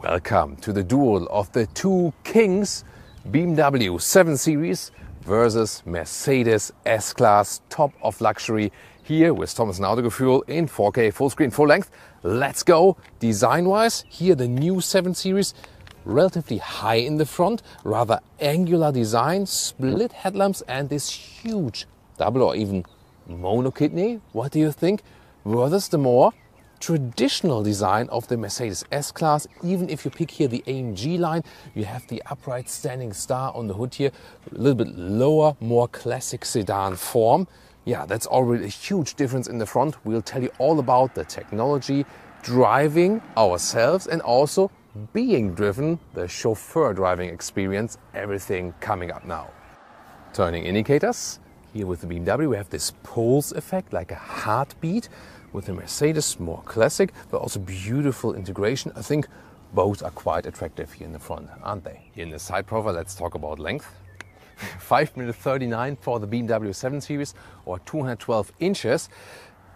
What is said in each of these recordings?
Welcome to the duel of the two kings, BMW 7 Series versus Mercedes S-Class, top of luxury, here with Thomas Autogefühl in 4K, full screen, full length. Let's go. Design-wise, here the new 7 Series, relatively high in the front, rather angular design, split headlamps and this huge double or even mono kidney. What do you think? Versus the more traditional design of the Mercedes S-Class. Even if you pick here the AMG line, you have the upright standing star on the hood here, a little bit lower, more classic sedan form. Yeah, that's already a huge difference in the front. We'll tell you all about the technology, driving ourselves and also being driven, the chauffeur driving experience, everything coming up now. Turning indicators. Here with the BMW we have this pulse effect, like a heartbeat. With the Mercedes, more classic, but also beautiful integration. I think both are quite attractive here in the front, aren't they? Here in the side profile, let's talk about length. 5.39 for the BMW 7 Series or 212 inches.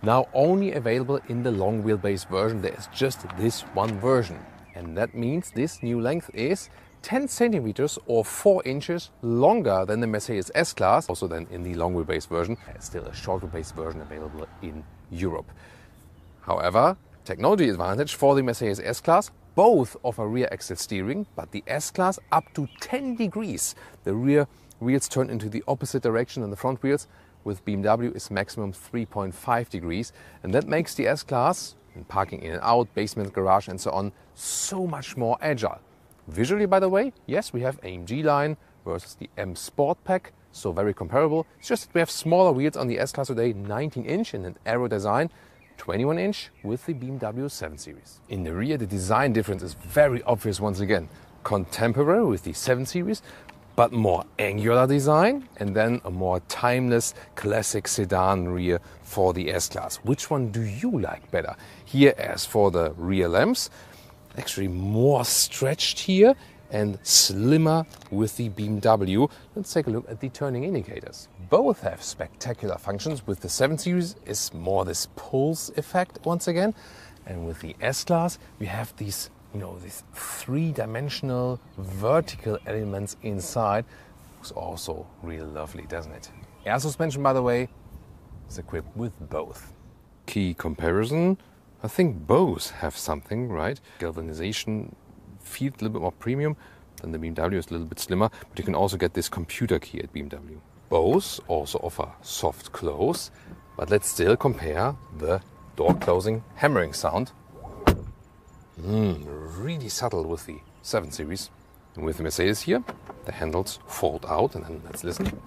Now only available in the long wheelbase version. There is just this one version. And that means this new length is 10 centimeters or 4 inches longer than the Mercedes S-Class. Also then in the long wheelbase version, there's still a short wheelbase version available in Europe. However, technology advantage for the Mercedes S-Class, both offer rear exit steering, but the S-Class up to 10 degrees. The rear wheels turn into the opposite direction than the front wheels. With BMW is maximum 3.5 degrees, and that makes the S-Class, in parking in and out, basement, garage and so on, so much more agile. Visually, by the way, yes, we have AMG line versus the M Sport Pack, so very comparable. It's just that we have smaller wheels on the S-Class today, 19-inch in an aero design, 21-inch with the BMW 7 Series. In the rear, the design difference is very obvious once again. Contemporary with the 7 Series, but more angular design, and then a more timeless classic sedan rear for the S-Class. Which one do you like better? Here, as for the rear lamps, actually more stretched here and slimmer with the BMW. Let's take a look at the turning indicators. Both have spectacular functions. With the 7 Series is more this pulse effect once again, and with the S-Class we have these, these three-dimensional vertical elements inside. Looks also really lovely, doesn't it? Air suspension, by the way, is equipped with both. Key comparison. I think both have something, right? Galvanization feels a little bit more premium than the BMW, is a little bit slimmer, but you can also get this computer key at BMW. Both also offer soft close, but let's still compare the door closing hammering sound. Really subtle with the 7 Series. And with the Mercedes here, the handles fold out, and then let's listen.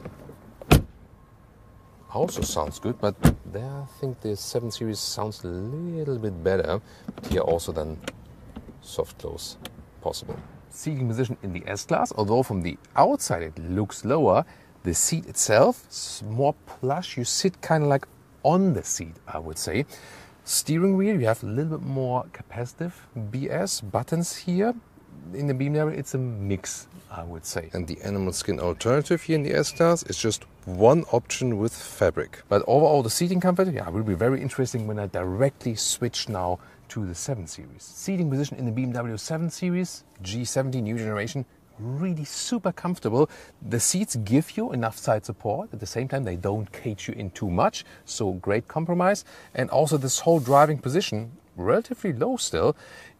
Also sounds good, but there I think the 7 Series sounds a little bit better. But here also then soft close possible. Seating position in the S-Class, although from the outside it looks lower, the seat itself is more plush. You sit kind of like on the seat, I would say. Steering wheel, you have a little bit more capacitive BS buttons here. In the BMW, it's a mix, I would say. And the animal skin alternative here in the S-Class is just one option with fabric. But overall, the seating comfort, will be very interesting when I directly switch now to the 7 Series. Seating position in the BMW 7 Series, G70 new generation, really super comfortable. The seats give you enough side support. At the same time, they don't cage you in too much. So great compromise. And also this whole driving position, relatively low still,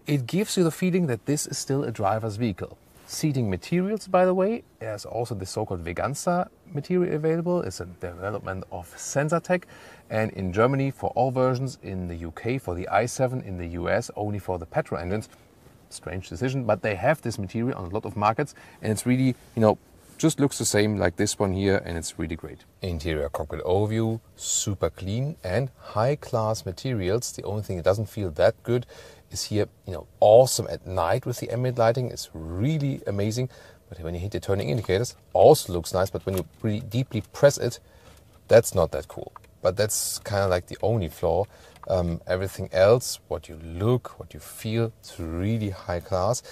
it gives you the feeling that this is still a driver's vehicle. Seating materials, by the way, there's also the so-called Veganza material available. It's a development of Sensatec. And in Germany for all versions, in the UK for the i7, in the US only for the petrol engines. Strange decision, but they have this material on a lot of markets, and it's really, just looks the same like this one here, and it's really great. Interior cockpit overview, super clean and high-class materials. The only thing that doesn't feel that good is here, awesome at night with the ambient lighting. It's really amazing, but when you hit the turning indicators, also looks nice, but when you really deeply press it, that's not that cool. But that's kind of like the only flaw. Everything else, what you look, what you feel, it's really high class.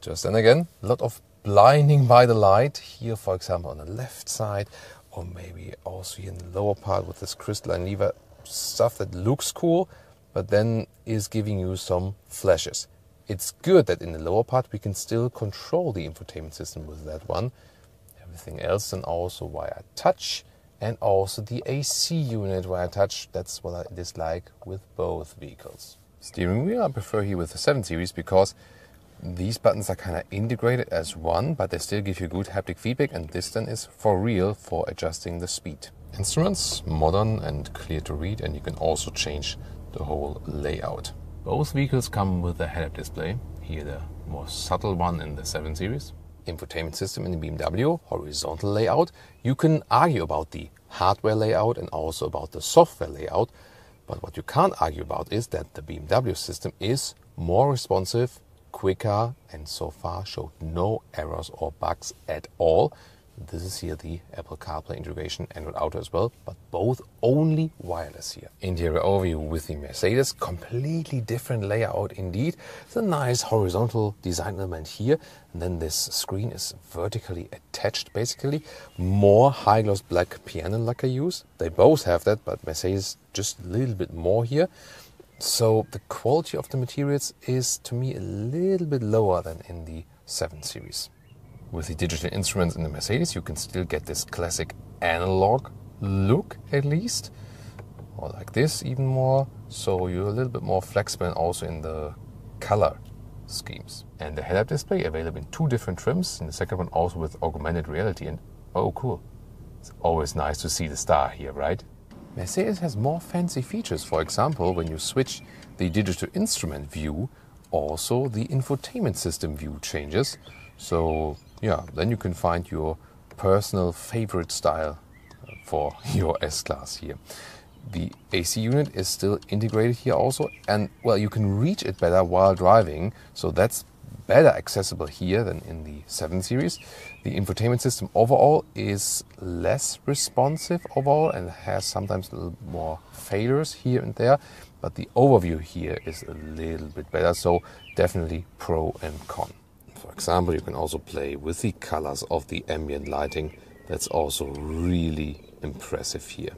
Just then again, a lot of blinding by the light here, for example, on the left side, or maybe also here in the lower part with this crystalline lever, stuff that looks cool, but then is giving you some flashes. It's good that in the lower part we can still control the infotainment system with that one. Everything else then also via touch, and also the AC unit via touch. That's what I dislike with both vehicles. Steering wheel I prefer here with the 7 Series because these buttons are kind of integrated as one, but they still give you good haptic feedback, and this then is for real for adjusting the speed. Instruments, modern and clear to read, and you can also change the whole layout. Both vehicles come with a head-up display, here the more subtle one in the 7 Series. Infotainment system in the BMW, horizontal layout. You can argue about the hardware layout and also about the software layout, but what you can't argue about is that the BMW system is more responsive, quicker, and so far showed no errors or bugs at all. This is here the Apple CarPlay integration, Android Auto as well, but both only wireless here. Interior overview with the Mercedes, completely different layout indeed. It's a nice horizontal design element here, and then this screen is vertically attached basically. More high gloss black piano lacquer use. They both have that, but Mercedes just a little bit more here. So the quality of the materials is to me a little bit lower than in the 7 Series. With the digital instruments in the Mercedes, you can still get this classic analog look at least, or like this even more, so you're a little bit more flexible and also in the color schemes. And the head-up display available in 2 different trims, and the second one also with augmented reality, and oh cool, it's always nice to see the star here, right? Mercedes has more fancy features. For example, when you switch the digital instrument view, also the infotainment system view changes. So yeah, then you can find your personal favorite style for your S-Class here. The AC unit is still integrated here also, and well, you can reach it better while driving, so that's better accessible here than in the 7 Series. The infotainment system overall is less responsive overall and has sometimes a little more failures here and there, but the overview here is a little bit better, so definitely pro and con. For example, you can also play with the colors of the ambient lighting. That's also really impressive here.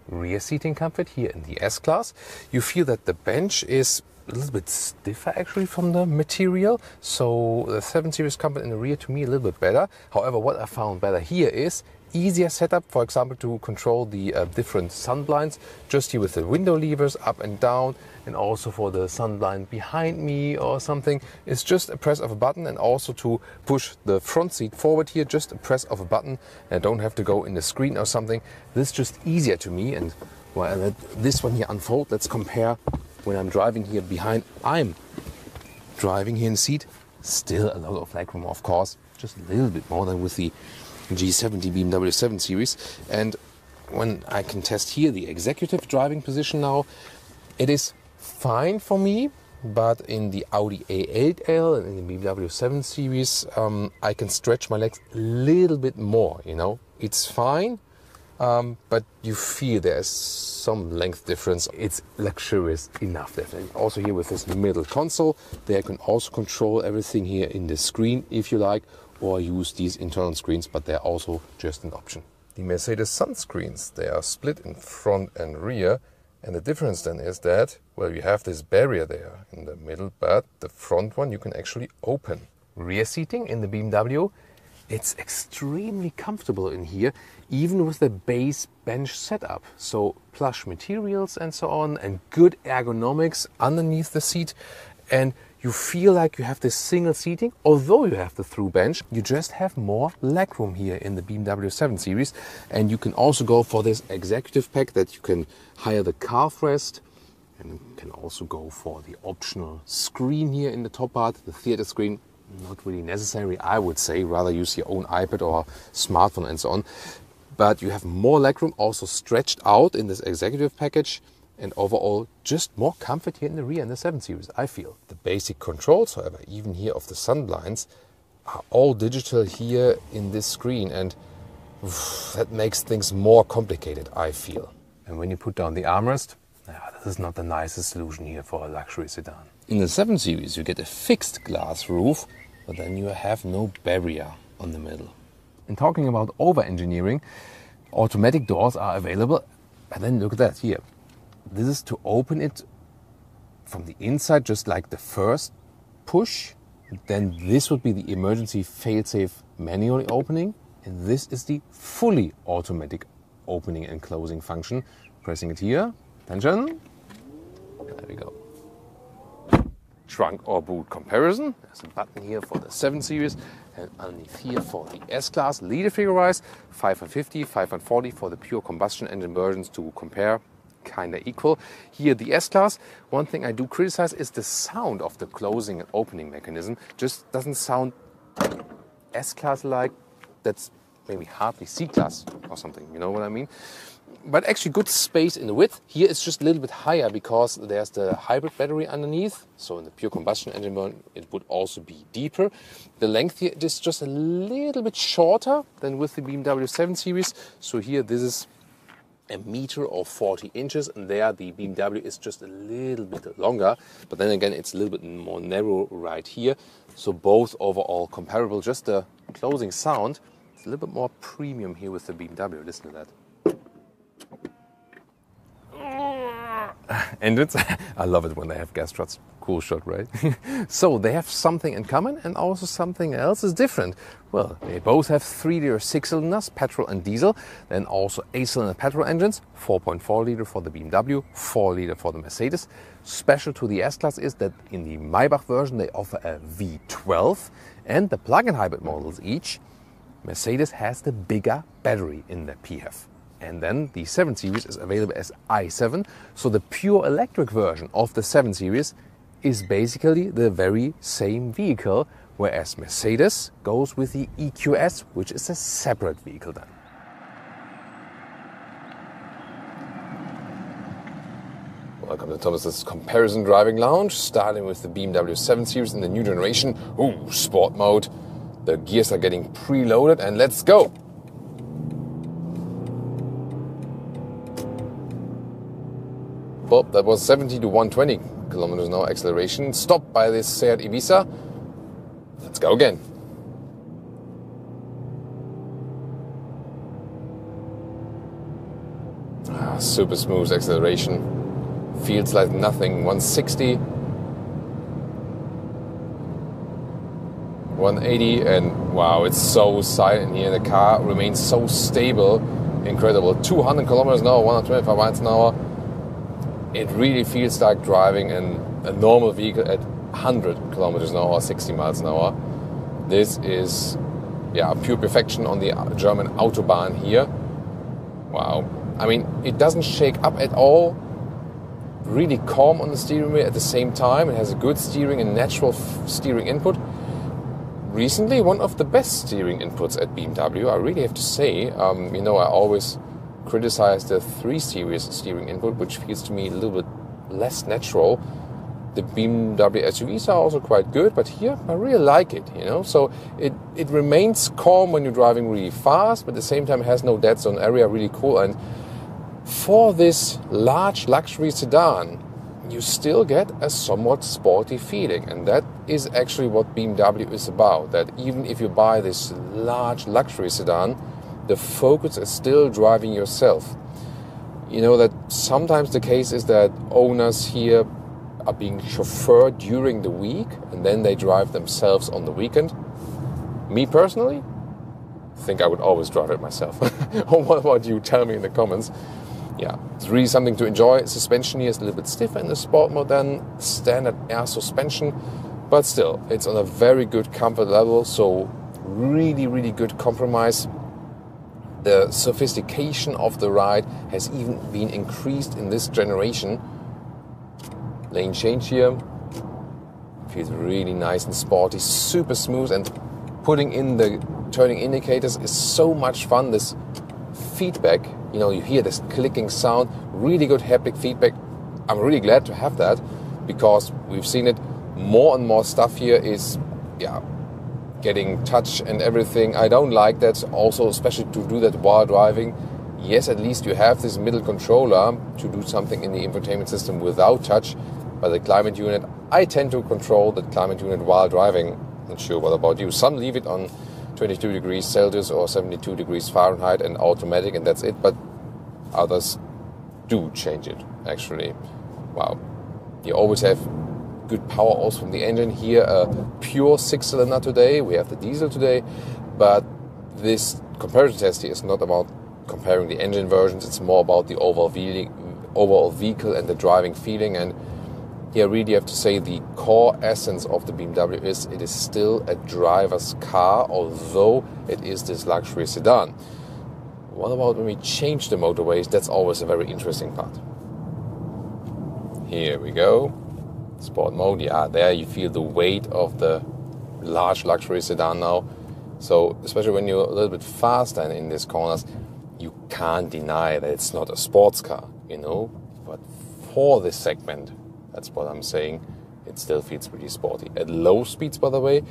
Rear seating comfort here in the S-Class. You feel that the bench is a little bit stiffer actually from the material. So the 7 Series comfort in the rear to me a little bit better. However, what I found better here is easier setup, for example, to control the different sun blinds, just here with the window levers up and down, and also for the sun blind behind me or something, it's just a press of a button, and also to push the front seat forward here, just a press of a button, and I don't have to go in the screen or something. This is just easier to me, and while I let this one here unfold, let's compare when I'm driving here behind. I'm driving here in the seat, still a lot of legroom, of course, just a little bit more than with the G70 BMW 7 Series. And when I can test here the executive driving position now, it is fine for me, but in the Audi A8L and in the BMW 7 Series, I can stretch my legs a little bit more, you know. It's fine, but you feel there's some length difference. It's luxurious enough, definitely. Also here with this middle console, there I can also control everything here in the screen if you like, or use these internal screens, but they're also just an option. The Mercedes sunscreens, they are split in front and rear, and the difference then is that, well, you have this barrier there in the middle, but the front one you can actually open. Rear seating in the BMW, it's extremely comfortable in here, even with the base bench setup. So plush materials and so on, and good ergonomics underneath the seat, and you feel like you have this single seating. Although you have the through bench, you just have more legroom here in the BMW 7 Series. And you can also go for this executive pack that you can hire the calf rest, and you can also go for the optional screen here in the top part, the theater screen. Not really necessary, I would say. Rather use your own iPad or smartphone and so on. But you have more legroom also stretched out in this executive package. And overall, just more comfort here in the rear in the 7 Series, I feel. The basic controls, however, even here of the sun blinds, are all digital here in this screen, and that makes things more complicated, I feel. And when you put down the armrest, this is not the nicest solution here for a luxury sedan. In the 7 Series, you get a fixed glass roof, but then you have no barrier on the middle. And talking about over-engineering, automatic doors are available, and then look at that here. This is to open it from the inside, just like the first push, then this would be the emergency fail-safe manually opening, and this is the fully automatic opening and closing function. Pressing it here, attention, there we go. Trunk or boot comparison. There's a button here for the 7 Series and underneath here for the S-Class. Liter figure-wise, 550, 540 for the pure combustion engine versions to compare, kinda equal. Here the S-Class, one thing I do criticize is the sound of the closing and opening mechanism. Just doesn't sound S-Class-like. That's maybe hardly C-Class or something, you know what I mean? But actually good space in the width. Here it's just a little bit higher because there's the hybrid battery underneath. So in the pure combustion engine one, it would also be deeper. The length here is just a little bit shorter than with the BMW 7 Series. So here this is a meter or 40 inches, and there the BMW is just a little bit longer. But then again, it's a little bit more narrow right here. So both overall comparable. Just the closing sound, it's a little bit more premium here with the BMW. Listen to that. Engines, I love it when they have gas struts. Cool shot, right? So they have something in common and also something else is different. Well, they both have 3-liter 6-cylinders, petrol and diesel. Then also 8-cylinder petrol engines, 4.4 liter for the BMW, 4 liter for the Mercedes. Special to the S-Class is that in the Maybach version they offer a V12 and the plug-in hybrid models each. Mercedes has the bigger battery in the PHEV. And then the 7 Series is available as i7, so the pure electric version of the 7 Series is basically the very same vehicle, whereas Mercedes goes with the EQS, which is a separate vehicle then. Welcome to Thomas's Comparison Driving Lounge, starting with the BMW 7 Series in the new generation. Ooh, sport mode. The gears are getting preloaded and let's go! Well, that was 70 to 120 kilometers an hour acceleration. Stopped by this Seat Ibiza. Let's go again. Super smooth acceleration. Feels like nothing. 160. 180 and wow, it's so silent here. The car remains so stable. Incredible. 200 kilometers an hour, 125 miles an hour. It really feels like driving a normal vehicle at 100 kilometers an hour or 60 miles an hour. This is, yeah, pure perfection on the German Autobahn here. Wow. I mean, it doesn't shake up at all. Really calm on the steering wheel at the same time. It has a good steering and natural steering input. Recently, one of the best steering inputs at BMW, I really have to say. You know, I always criticize the 3 Series steering input, which feels to me a little bit less natural. The BMW SUVs are also quite good, but here I really like it, you know. So it remains calm when you're driving really fast, but at the same time it has no dead zone area, really cool. And for this large luxury sedan, you still get a somewhat sporty feeling, and that is actually what BMW is about. That even if you buy this large luxury sedan, the focus is still driving yourself. You know that sometimes the case is that owners here are being chauffeured during the week and then they drive themselves on the weekend. Me personally, I think I would always drive it myself. Or what about you? Tell me in the comments. Yeah, it's really something to enjoy. Suspension here is a little bit stiffer in the sport mode than standard air suspension, but still, it's on a very good comfort level, so really, really good compromise. The sophistication of the ride has even been increased in this generation. Lane change here feels really nice and sporty, super smooth, and putting in the turning indicators is so much fun. This feedback, you know, you hear this clicking sound, really good haptic feedback. I'm really glad to have that because we've seen it. More and more stuff here is, yeah, getting touch and everything. I don't like that also, especially to do that while driving. Yes, at least you have this middle controller to do something in the infotainment system without touch. But the climate unit, I tend to control the climate unit while driving. Not sure what about you. Some leave it on 22 degrees Celsius or 72 degrees Fahrenheit and automatic, and that's it. But others do change it, actually. Wow. You always have good power also from the engine. Here a pure 6-cylinder today, we have the diesel today, but this comparison test here is not about comparing the engine versions, it's more about the overall vehicle and the driving feeling. And here really have to say the core essence of the BMW is it is still a driver's car, although it is this luxury sedan. What about when we change the motorways? That's always a very interesting part. Here we go. Sport mode, yeah, there you feel the weight of the large luxury sedan now. So especially when you're a little bit faster and in these corners, you can't deny that it's not a sports car, you know. But for this segment, that's what I'm saying, it still feels pretty sporty. At low speeds, by the way,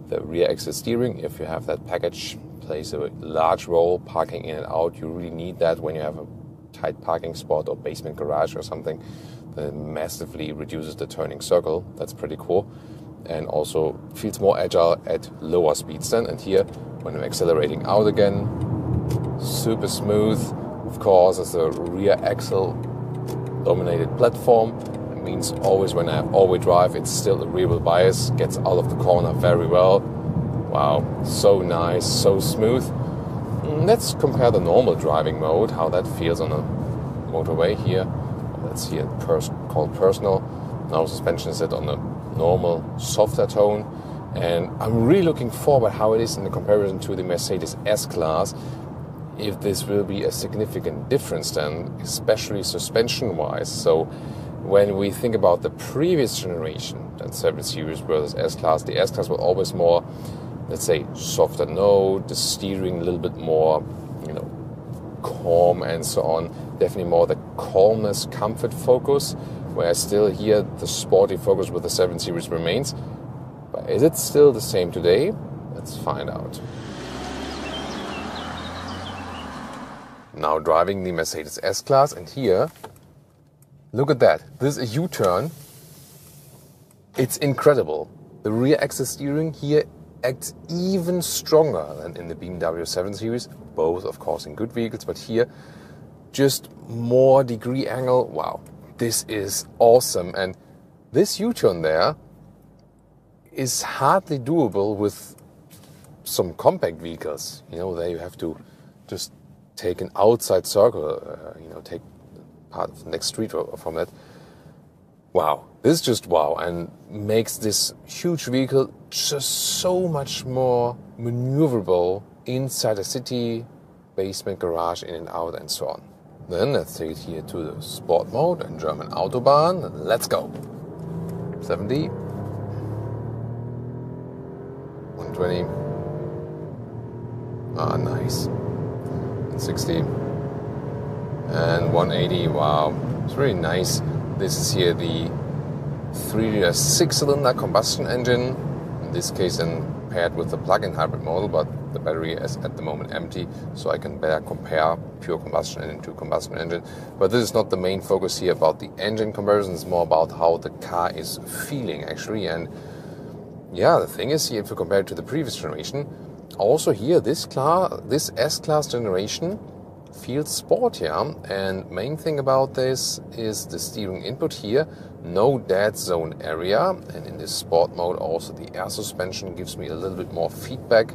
the rear axle steering, if you have that package, plays a large role. Parking in and out, you really need that when you have a tight parking spot or basement garage or something. That massively reduces the turning circle. That's pretty cool. And also feels more agile at lower speeds then. And here, when I'm accelerating out again, super smooth. Of course, as a rear axle dominated platform, it means always when I have all-wheel drive, it's still a rear wheel bias, gets out of the corner very well. Wow, so nice, so smooth. Let's compare the normal driving mode, how that feels on a motorway here. Let's see it called personal. Now suspension is set on a normal, softer tone. And I'm really looking forward how it is in the comparison to the Mercedes S-Class. If this will be a significant difference then, especially suspension-wise. So when we think about the previous generation, that 7 Series versus S-Class, the S-Class was always more, let's say, softer note, the steering a little bit more, you know, calm and so on. Definitely more the calmness, comfort focus, whereas still here the sporty focus with the 7 Series remains. But is it still the same today? Let's find out. Now driving the Mercedes S-Class, and here, look at that. This is a U-turn. It's incredible. The rear axle steering here acts even stronger than in the BMW 7 Series. Both, of course, in good vehicles, but here, just more degree angle. Wow, this is awesome. And this U-turn there is hardly doable with some compact vehicles. You know, there you have to just take an outside circle, you know, take part of the next street from that. Wow, this is just wow, and makes this huge vehicle just so much more maneuverable inside a city, basement, garage, in and out, and so on. Then let's take it here to the sport mode and German Autobahn. Let's go. 70, 120. Ah, nice. 60 and 180. Wow, it's really nice. This is here the 3-liter 6-cylinder combustion engine, in this case then paired with the plug-in hybrid model, but the battery is at the moment empty, so I can better compare pure combustion engine to combustion engine. But this is not the main focus here about the engine comparison. It's more about how the car is feeling actually. And yeah, the thing is here, if you compare it to the previous generation, also here this S-Class generation feels sportier, and main thing about this is the steering input here, no dead zone area, and in this sport mode also the air suspension gives me a little bit more feedback,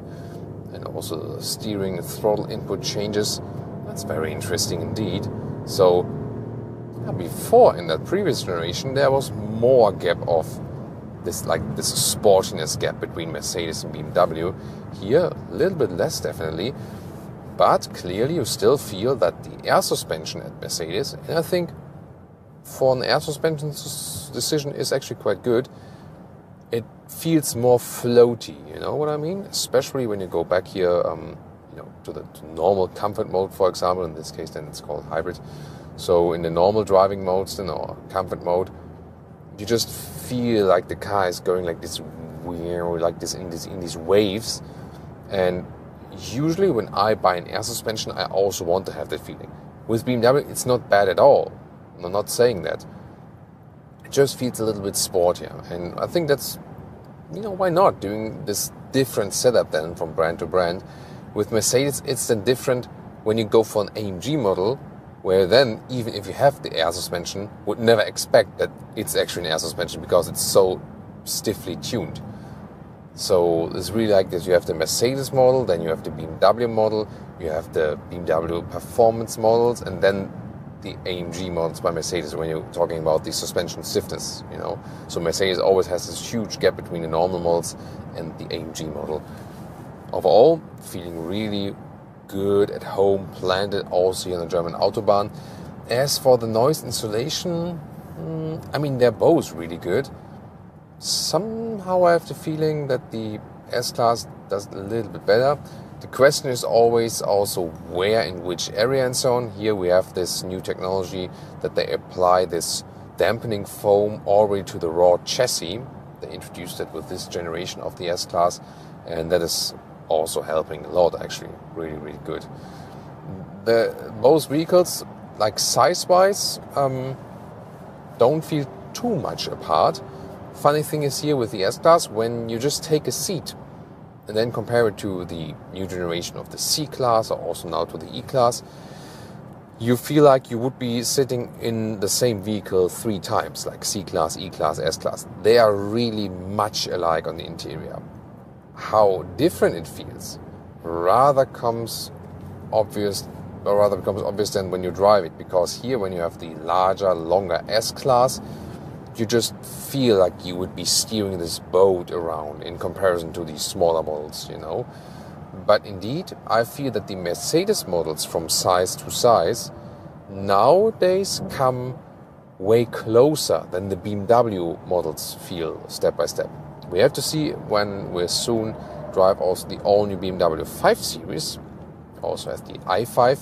and also the steering throttle input changes. That's very interesting indeed. So before, in that previous generation, there was more gap of this sportiness gap between Mercedes and BMW. Here a little bit less definitely, but clearly you still feel that the air suspension at Mercedes, and I think for an air suspension decision, is actually quite good. It feels more floaty, you know what I mean? Especially when you go back here, you know, to normal comfort mode, for example. In this case, then it's called hybrid. So in the normal driving modes, then, or comfort mode, you just feel like the car is going like this, like this in these waves. And usually when I buy an air suspension, I also want to have that feeling. With BMW, it's not bad at all. I'm not saying that. It just feels a little bit sportier. And I think that's, you know, why not doing this different setup then from brand to brand. With Mercedes, it's then different when you go for an AMG model, where then, even if you have the air suspension, would never expect that it's actually an air suspension because it's so stiffly tuned. So it's really like this. You have the Mercedes model, then you have the BMW model, you have the BMW performance models, and then the AMG models by Mercedes when you're talking about the suspension stiffness, you know. So Mercedes always has this huge gap between the normal models and the AMG model. Overall, feeling really good at home, planted also here on the German Autobahn. As for the noise insulation, I mean, they're both really good. Somehow I have the feeling that the S-Class does a little bit better. The question is always also where, in which area and so on. Here we have this new technology that they apply this dampening foam already to the raw chassis. They introduced it with this generation of the S-Class, and that is also helping a lot, actually. Really, really good. Both vehicles, like size-wise, don't feel too much apart. Funny thing is here with the S-Class, when you just take a seat and then compare it to the new generation of the C-Class or also now to the E-Class, you feel like you would be sitting in the same vehicle 3 times, like C-Class, E-Class, S-Class. They are really much alike on the interior. How different it feels rather becomes obvious then when you drive it, because here when you have the larger, longer S-Class, you just feel like you would be steering this boat around in comparison to these smaller models, you know. But indeed, I feel that the Mercedes models from size to size nowadays come way closer than the BMW models feel step by step. We have to see when we soon drive also the all-new BMW 5 Series, also has the i5,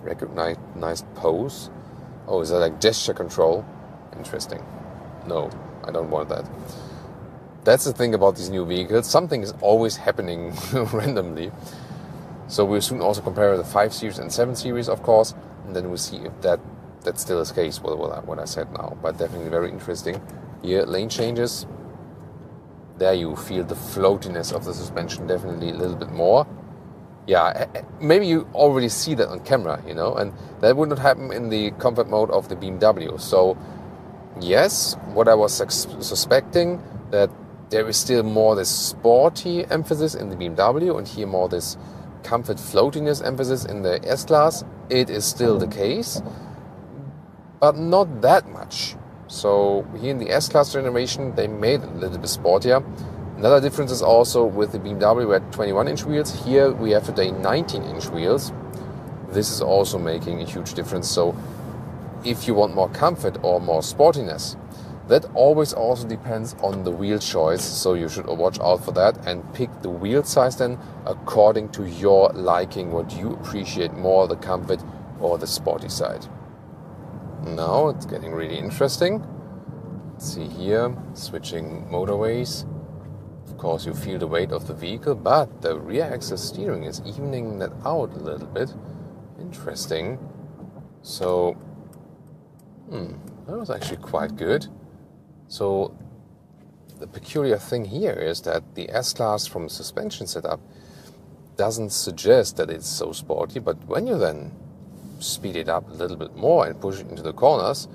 recognized pose. Oh, is that like gesture control? Interesting. No, I don't want that. That's the thing about these new vehicles. Something is always happening randomly. So we'll soon also compare the 5 Series and 7 Series, of course, and then we'll see if that still is the case, what I said now. But definitely very interesting. Here, lane changes. There you feel the floatiness of the suspension definitely a little bit more. Yeah, maybe you already see that on camera, you know, and that would not happen in the comfort mode of the BMW. So yes, what I was suspecting, that there is still more this sporty emphasis in the BMW and here more this comfort floatiness emphasis in the S-Class. It is still the case, but not that much. So here in the S-Class generation, they made it a little bit sportier. Another difference is also with the BMW, we had 21-inch wheels. Here we have today 19-inch wheels. This is also making a huge difference. So if you want more comfort or more sportiness, that always also depends on the wheel choice. So you should watch out for that and pick the wheel size then according to your liking, what you appreciate more, the comfort or the sporty side. Now it's getting really interesting. Let's see here, switching motorways. Of course, you feel the weight of the vehicle, but the rear axle steering is evening that out a little bit. Interesting. So, that was actually quite good. So, the peculiar thing here is that the S-Class from suspension setup doesn't suggest that it's so sporty, but when you then speed it up a little bit more and push it into the corners,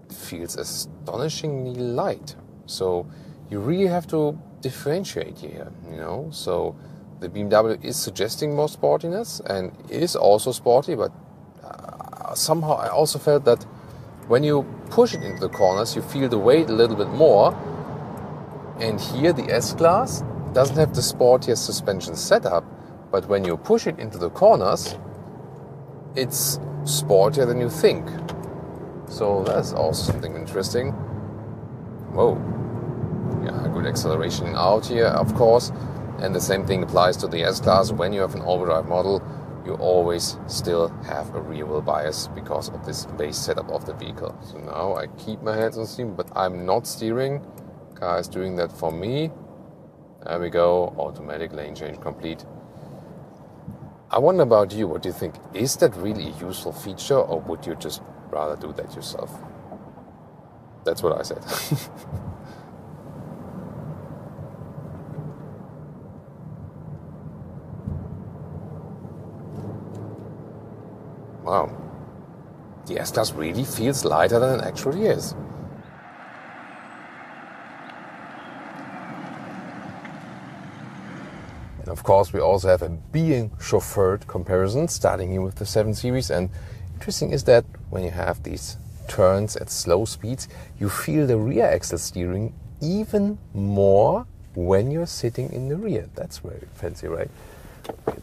it feels astonishingly light. So, you really have to differentiate here, you know. So the BMW is suggesting more sportiness and is also sporty, but somehow I also felt that when you push it into the corners, you feel the weight a little bit more. And here the S-Class doesn't have the sportiest suspension setup, but when you push it into the corners, it's sportier than you think. So that's also something interesting. Whoa. Yeah, good acceleration out here, of course. And the same thing applies to the S-Class. When you have an all-wheel model, you always still have a rear wheel bias because of this base setup of the vehicle. So now I keep my hands on steering, but I'm not steering. Car is doing that for me. There we go, automatic lane change complete. I wonder about you, what do you think? Is that really a useful feature, or would you just rather do that yourself? That's what I said. wow, the S-Class really feels lighter than it actually is. And of course, we also have a being chauffeured comparison, starting here with the 7 Series. And interesting is that when you have these turns at slow speeds, you feel the rear axle steering even more when you're sitting in the rear. That's very fancy, right?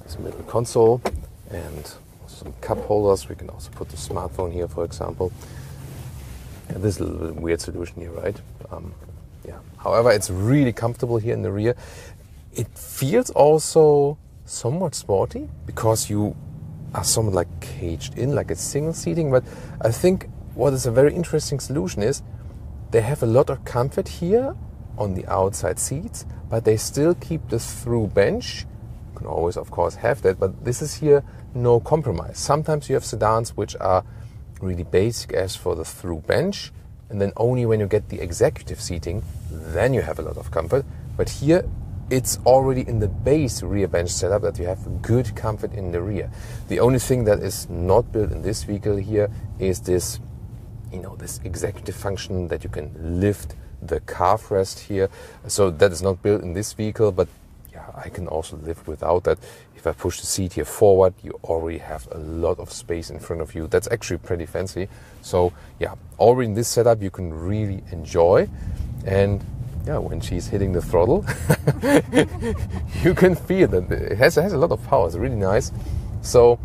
This middle console and some cup holders. We can also put the smartphone here, for example. And this is a little bit weird solution here, right? Yeah. However, it's really comfortable here in the rear. It feels also somewhat sporty because you are somewhat like caged in, like it's single seating. But I think what is a very interesting solution is they have a lot of comfort here on the outside seats, but they still keep this through bench. You can always, of course, have that, but this is here no compromise. Sometimes you have sedans which are really basic as for the through bench, and then only when you get the executive seating, then you have a lot of comfort. But here, it's already in the base rear bench setup that you have good comfort in the rear. The only thing that is not built in this vehicle here is this, this executive function that you can lift the calf rest here. So that is not built in this vehicle, but yeah, I can also live without that. If I push the seat here forward, you already have a lot of space in front of you. That's actually pretty fancy. So yeah, already in this setup you can really enjoy. And yeah, when she's hitting the throttle, you can feel that it has a lot of power. It's really nice. So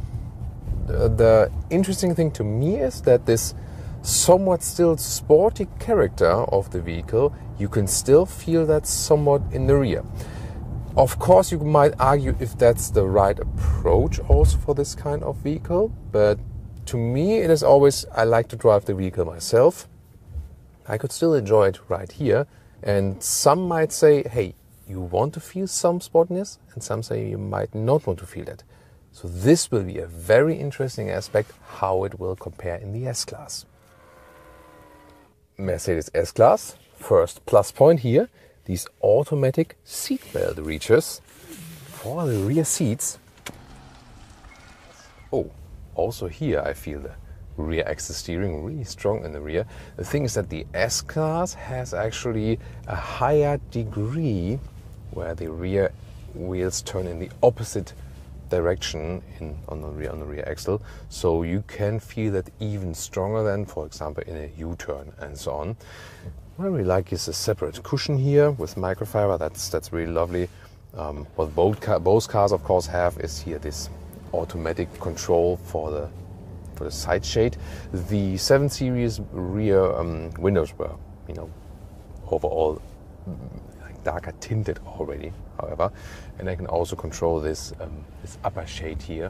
the interesting thing to me is that this somewhat still sporty character of the vehicle, you can still feel that somewhat in the rear. Of course, you might argue if that's the right approach also for this kind of vehicle, but to me it is always, I like to drive the vehicle myself. I could still enjoy it right here. And some might say, hey, you want to feel some sportiness, and some say you might not want to feel that. So this will be a very interesting aspect, how it will compare in the S-Class. Mercedes S-Class, first plus point here, these automatic seatbelt reachers for the rear seats. Oh, also here I feel the rear axle steering really strong in the rear. The thing is that the S-Class has actually a higher degree where the rear wheels turn in the opposite direction on the rear axle, so you can feel that even stronger than, for example, in a U-turn and so on. What I really like is a separate cushion here with microfiber. That's really lovely. What both cars of course have is here this automatic control for the side shade. The 7 Series rear windows were, overall darker tinted already, however, and I can also control this upper shade here.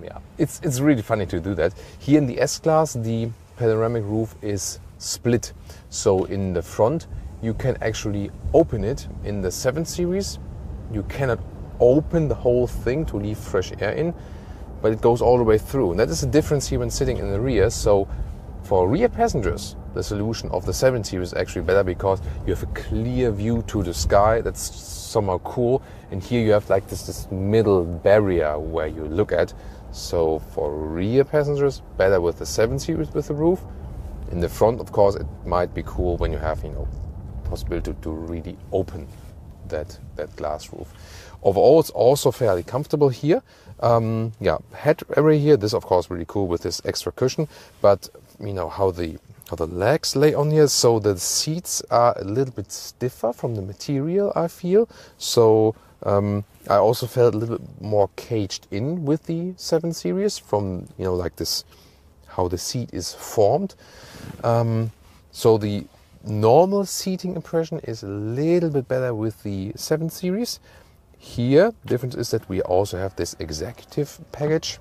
Yeah, it's really funny to do that. Here in the S-Class, the panoramic roof is split, so in the front you can actually open it. In the 7 Series, you cannot open the whole thing to leave fresh air in, but it goes all the way through. And that is the difference here when sitting in the rear. So for rear passengers, the solution of the 7 Series is actually better because you have a clear view to the sky. That's somehow cool. And here you have like this middle barrier where you look at. So for rear passengers, better with the 7 Series with the roof. In the front, of course, it might be cool when you have, possibility to really open that glass roof. Overall, it's also fairly comfortable here. Yeah, head area here. This, of course, really cool with this extra cushion. But how the legs lay on here, so the seats are a little bit stiffer from the material, I feel. So I also felt a little bit more caged in with the 7 Series from like this, how the seat is formed. So the normal seating impression is a little bit better with the 7 Series. Here, the difference is that we also have this executive package.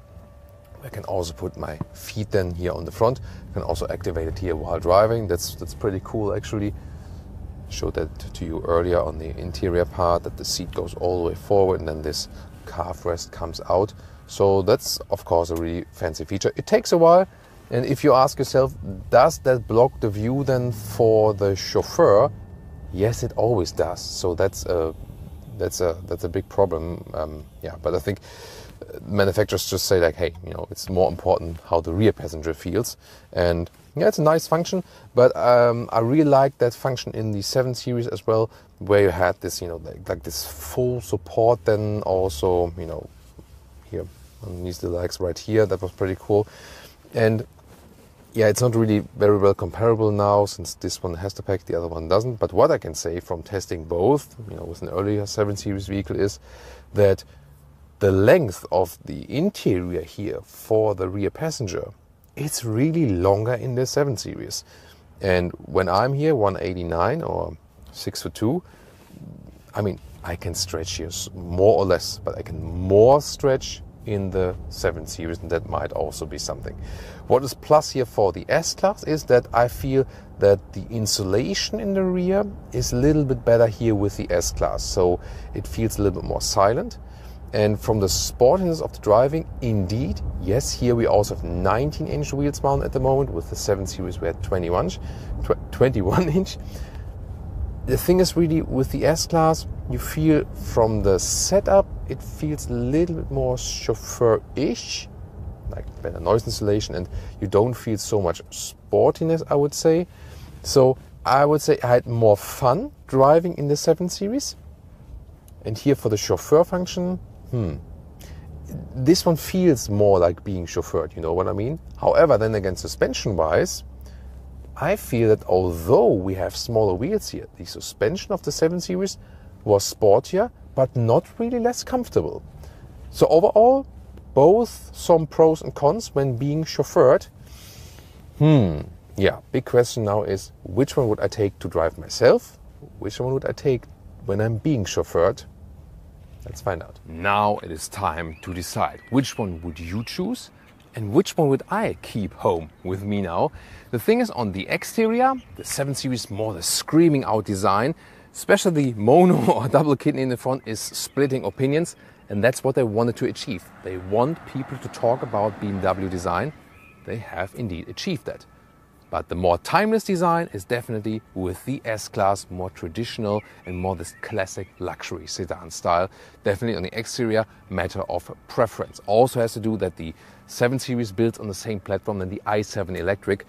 I can also put my feet then here on the front. I can also activate it here while driving. That's pretty cool actually. Showed that to you earlier on the interior part, that the seat goes all the way forward and then this calf rest comes out. So that's of course a really fancy feature. It takes a while, and if you ask yourself, does that block the view then for the chauffeur? Yes, it always does. So that's a big problem. Yeah, but I think manufacturers just say like, hey, you know, it's more important how the rear passenger feels. And yeah, it's a nice function, but I really like that function in the 7 Series as well, where you had this, you know, like this full support, then also, you know, here on these little legs right here, that was pretty cool. And yeah, it's not really very well comparable now, since this one has the pack, the other one doesn't. But what I can say from testing both, you know, with an earlier 7 Series vehicle, is that the length of the interior here for the rear passenger, it's really longer in the 7 Series. And when I'm here, 189 or 6'2", I mean, I can stretch here more or less, but I can more stretch in the 7 Series, and that might also be something. What is plus here for the S-Class is that I feel that the insulation in the rear is a little bit better here with the S-Class, so it feels a little bit more silent. And from the sportiness of the driving, indeed, yes, here we also have 19-inch wheels mounted at the moment. With the 7 Series we had 21 inch. The thing is really, with the S-Class, you feel from the setup, it feels a little bit more chauffeur-ish, like better noise insulation, and you don't feel so much sportiness, I would say. So I would say I had more fun driving in the 7 Series. And here for the chauffeur function, this one feels more like being chauffeured, you know what I mean? However, then again, suspension-wise, I feel that although we have smaller wheels here, the suspension of the 7 Series was sportier, but not really less comfortable. So overall, both some pros and cons when being chauffeured. Yeah, big question now is, which one would I take to drive myself? Which one would I take when I'm being chauffeured? Let's find out. Now it is time to decide. Which one would you choose? And which one would I keep home with me now? The thing is, on the exterior, the 7 Series more the screaming out design, especially the mono or double kidney in the front, is splitting opinions, and that's what they wanted to achieve. They want people to talk about BMW design. They have indeed achieved that. But the more timeless design is definitely with the S-Class, more traditional and more this classic luxury sedan style. Definitely on the exterior, matter of preference. Also has to do that the 7 Series builds on the same platform than the i7 electric,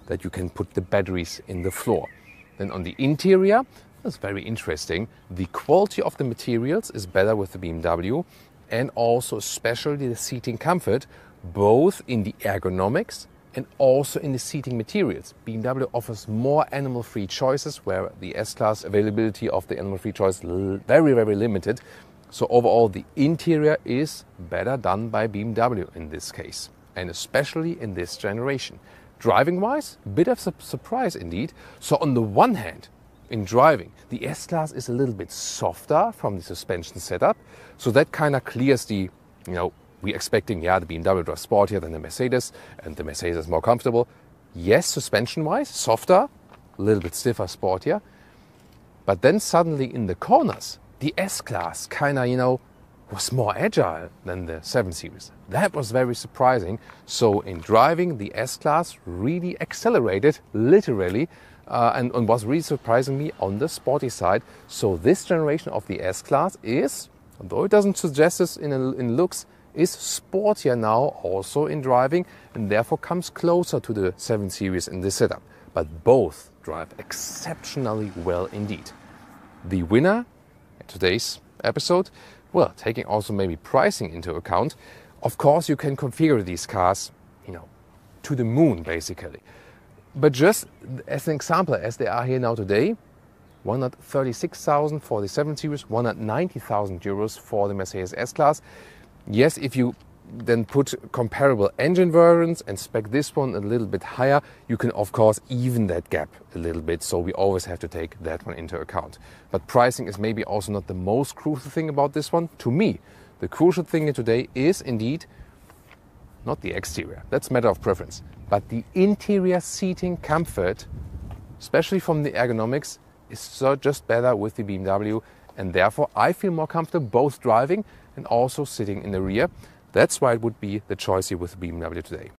that you can put the batteries in the floor. Then on the interior, that's very interesting. The quality of the materials is better with the BMW, and also especially the seating comfort, both in the ergonomics and also in the seating materials. BMW offers more animal-free choices, where the S-Class availability of the animal-free choice is very, very limited. So overall, the interior is better done by BMW in this case, and especially in this generation. Driving-wise, a bit of a surprise indeed. So on the one hand, in driving, the S-Class is a little bit softer from the suspension setup, so that kind of clears the, you know, we're expecting, yeah, the BMW drives sportier than the Mercedes, and the Mercedes is more comfortable. Yes, suspension-wise, softer, a little bit stiffer, sportier. But then suddenly in the corners, the S-Class kind of, you know, was more agile than the 7 Series. That was very surprising. So in driving, the S-Class really accelerated, literally, and was really surprising me on the sporty side. So this generation of the S-Class is, although it doesn't suggest this in looks, is sportier now also in driving, and therefore comes closer to the 7 Series in this setup. But both drive exceptionally well indeed. The winner in today's episode, well, taking also maybe pricing into account, of course you can configure these cars, you know, to the moon basically. But just as an example, as they are here now today, 136,000 for the 7 Series, 190,000 euros for the Mercedes S-Class. Yes, if you then put comparable engine variants and spec this one a little bit higher, you can of course even that gap a little bit. So we always have to take that one into account. But pricing is maybe also not the most crucial thing about this one. To me, the crucial thing today is indeed not the exterior. That's a matter of preference. But the interior seating comfort, especially from the ergonomics, is just better with the BMW. And therefore, I feel more comfortable both driving and also sitting in the rear. That's why it would be the choice here with the BMW today.